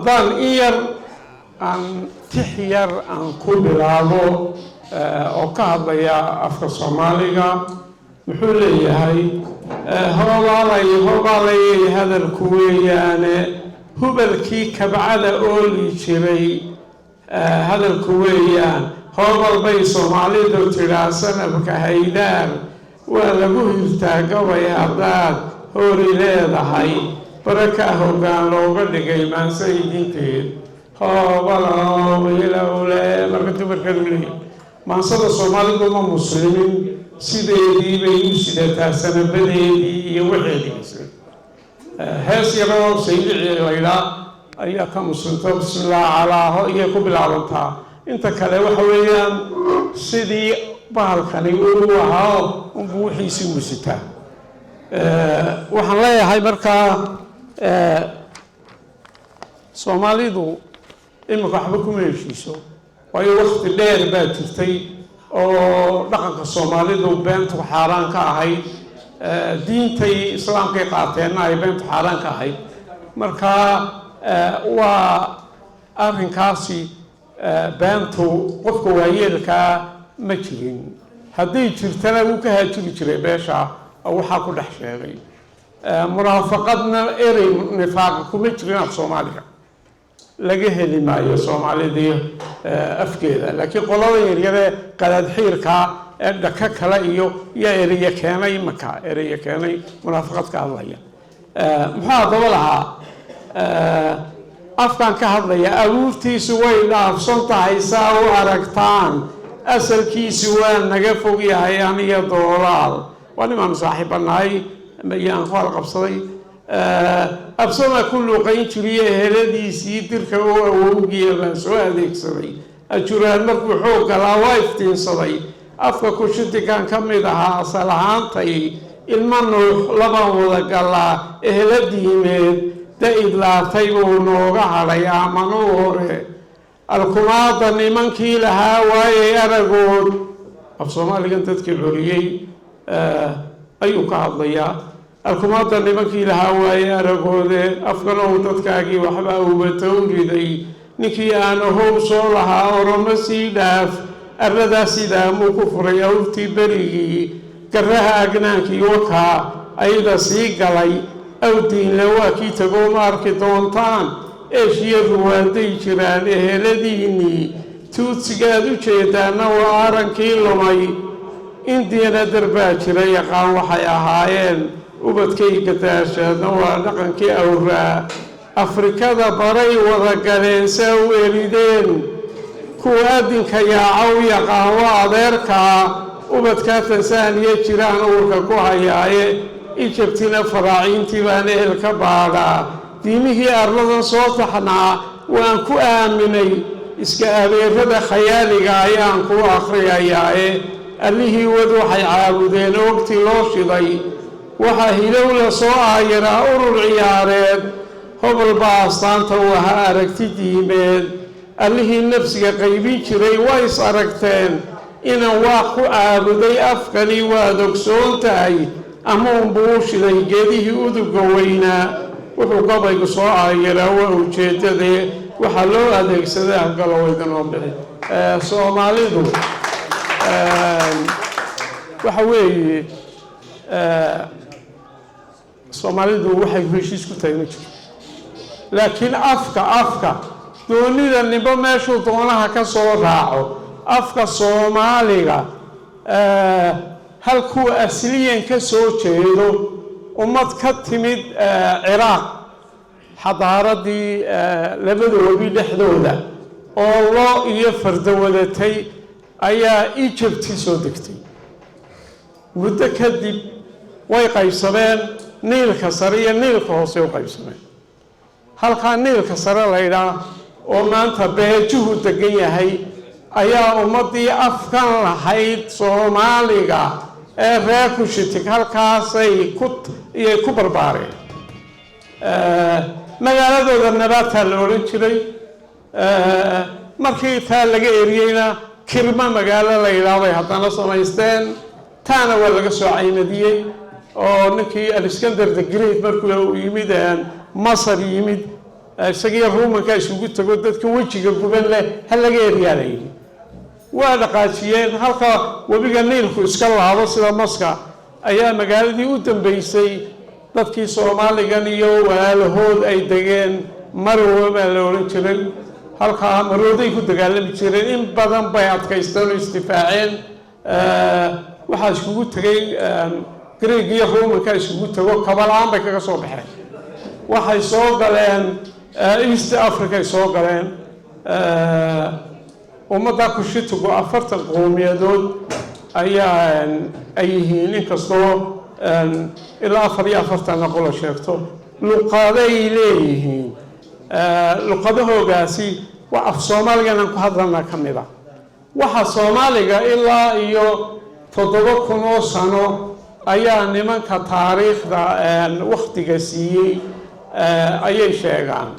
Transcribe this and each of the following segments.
haddaan in yar aan tix yar aan ku bilaabo oo ka hadlaya afka Soomaaliga muxuu leeyahay hogaalay hadalku weeyaane hubalkii kabcada ooli jiray hadalku weeyaan hogol bay Soomaalidu tiraa sanabka haydaan waa lagu hirtaa gabay haddaad hori leedahay baraka hoggaan looga dhigay maansaydiinteed hoobalowilowle marka dumarkadu leeyahay maansada Soomaalidu ma muslimiin sideedii bay u sidataa sanabadeedii iyo waxeediisa hees yaroo saydici laylaa ayaa ka muslimta bismillah calaaho iyo ku bilaabantaa inta kale waxa weeyaan sidii bahalkani uu ahaa unbuu wixiisii musitaa waxaan leeyahay markaa Soomaalidu imika waxba kuma heshiiso waayo waqti dheer baa jirtay oo dhaqanka Soomaalidu beentu xaaraan ka ahayd diintay islaamkay qaateenna ay beentu xaaraan ka ahayd marka waa arrinkaasi beentu qofka waayeelka ma jirin haddii jirtana wuu ka haajiri jiray beesha waxaa ku dhex sheegay munaafaqadna erey nifaaqa kuma jirin af Soomaaliga laga heli maayo Soomaalidii afkeeda laakiin qolada yaryare qalaad xiirka ee dhaka kale iyo eraya keenay maka eraya keenay munaafaqad ka hadlaya maxaa daba lahaa afkan ka hadlaya abuurtiisu way dhaafsan tahay saa u aragtaan asalkiisu waa naga fog yahay aniga doolaal waa nimaan saaxiibanahay ayaan ku halqabsaday absama ku luuqayn jiray heladiisii dirka oo awowgiya baan soo adeegsaday ajuraan markuu xoog galaa waa iftiinsaday afka ku shitikan ka mid ahaa asal ahaantay ilma nuux labaan wada galaa eheladiimeed da-idlaatay buu nooga hadhay aamanuu hore alkumaada nimankii lahaa waayay aragood af Soomaaligan dadkii curiyey ayuu ka hadlayaa alkumaada nimankii lahaa waayay aragoode afkanow dadkaagii waxbaa ubatay u riday ninkii aan ahow soo lahaa oromo sii dhaaf arradaa sidaa muu ku furay awrtii berigii garaha agnaankii wakaa ayada sii galay awdiinle waa kii tagoo ma arki doontaan eeshiyadu waaday jiraan eheladiinnii tuudsigaad u jeedaana waa arankii lumay indiyana darbaa jira yaqaan waxay ahaayeen ubadkayga daashaadna waa dhaqankii awraa afrikada baray wada galeen saa u elideen kuwa adinka yaacaw yaqaan waa adeerkaa ubadkaa Tansaaniya jiraan uurka ku hayaaye Ijabtina faraaciintii baan ehel ka baadhaa diimihii arladan soo taxnaa waan ku aaminay iska abeerada khayaaliga ayaan ku akhriyayaaye allihii wad waxay caabudeen ogtii loo shiday waxaa hilow la soo aayiraa urur ciyaareed hobol baa astaanta u ahaa aragti diimeed allihii nafsiga qaybin jiray way is aragteen inaan waa ku caabuday afkani waad ogsoon tahay ama unbuu shiday geedihii uduga weynaa wuxuu gabaygu soo aayiraa waa ujeedadee waxaa loo adeegsaday afgaloweydan oo bixi Soomaalidu waxa weeye Soomaalidu waxay heshiis ku tahay ma jiro laakiin afka doonida ninba meeshuu doonaha ka soo raaco afka Soomaaliga halkuu asliyan ka soo jeedo ummad ka timid Ciraaq xadaaradii labada wabi dhexdooda oo loo iyo fardo wadatay ayaa Egypt soo degtay muddo kadib way qaybsameen niilka sare iyo niilka hoose u qaybsameen halka niilka sare la yiraahdo oo maanta beejuhu degan yahay ayaa ummadii afkan lahayd Soomaaliga ee reer ku shitig halkaasay ku barbaareen magaaladooda nabaadka la oran jiray markii taa laga eriyayna kirma magaalo la yiraahdo haddana samaysteen taana waa laga soo caymadiyay oo ninkii Alexander the Great markuu yimid Masar yimid isagii ruumanka isugu tago dadka wejiga guban leh ha laga eryaalay waa dhaqaajiyeen halka webiga niilku iska laabo sida maska ayaa magaaladii u dambeysay dadkii Soomaaligan iyo walaalahood ay degeen Marwo baa la oran jiray halka marooday ku dagaalami jireen in badan bay adkaysteen istifaaceen waxa isugu tagay Greek iyo Romanka isugu tago kabalaan bay kaga soo baxeen waxay soo galeen East Africa soo galeen ummadda ku shitugo 40 qowmiyadood ayaa ay yihiin inkastoo ilaa 44 qolo sheegto luqaday leeyihiin luqadahoogaasi waa af Soomaaligan ku hadlana kamida waxa Soomaaliga ilaa iyo 7,000 sano ayaa nimanka taariikhda waqtiga siiyay ayay sheegaan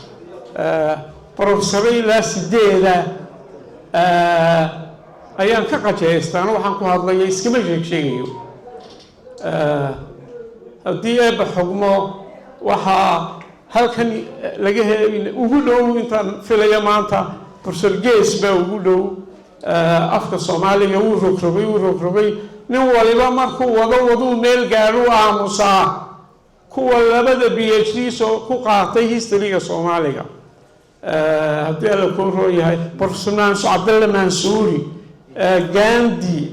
professor ila sideeda ayaan ka qajeystaan waxaan ku hadlayay iskama sheegayo haddii ay baxugmo waxa halkan laga helay ugu dhow intaan filaya maanta professor Gees baa ugu dhow afka Soomaaliga uu rogrogay nin waliba markuu wado meel gaaro aamusa kuwa labada PhD soo ku qaatay historyga Soomaaliga haddii la ku rooyahay professor Abdullah Mansouri Gandhi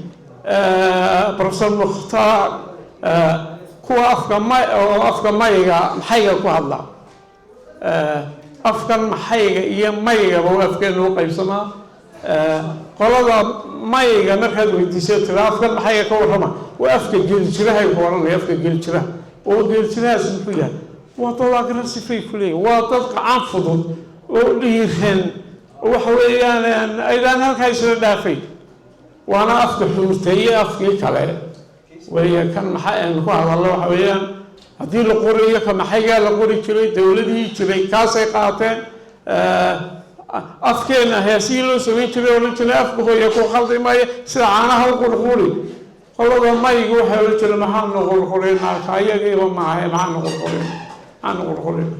professor Mukhtar kuwa afka mayga maxayga ku hadla afkan maxayga iyo mayga waa afkan loo qaybsamaa qolada mayga markaad weydiisay afkan maxayga ka warrama waa afka geeljiraha ku waranay afka geeljiraha oo geeljirahaas muxuu yahay waa dad aggressive kulay waa dad qacaan fudud oo dhiiran waxa weeyaan aydan halkaas la dhaafay waana afka xuurtay afkii kale weeyaan kan maxay ku hadallo waxa weeyaan haddii la qoriyo ka maxayga la qori jiray dawladii jiray kaasay qaateen afkeena heesii loo sameyn jiray oo la jiray afku hooyo ku khaldimay sida caanaha u qurquri qolada maygu waxa la jiray maxaa noqon qoreen ayagii ma aha maxaa noqon qoreen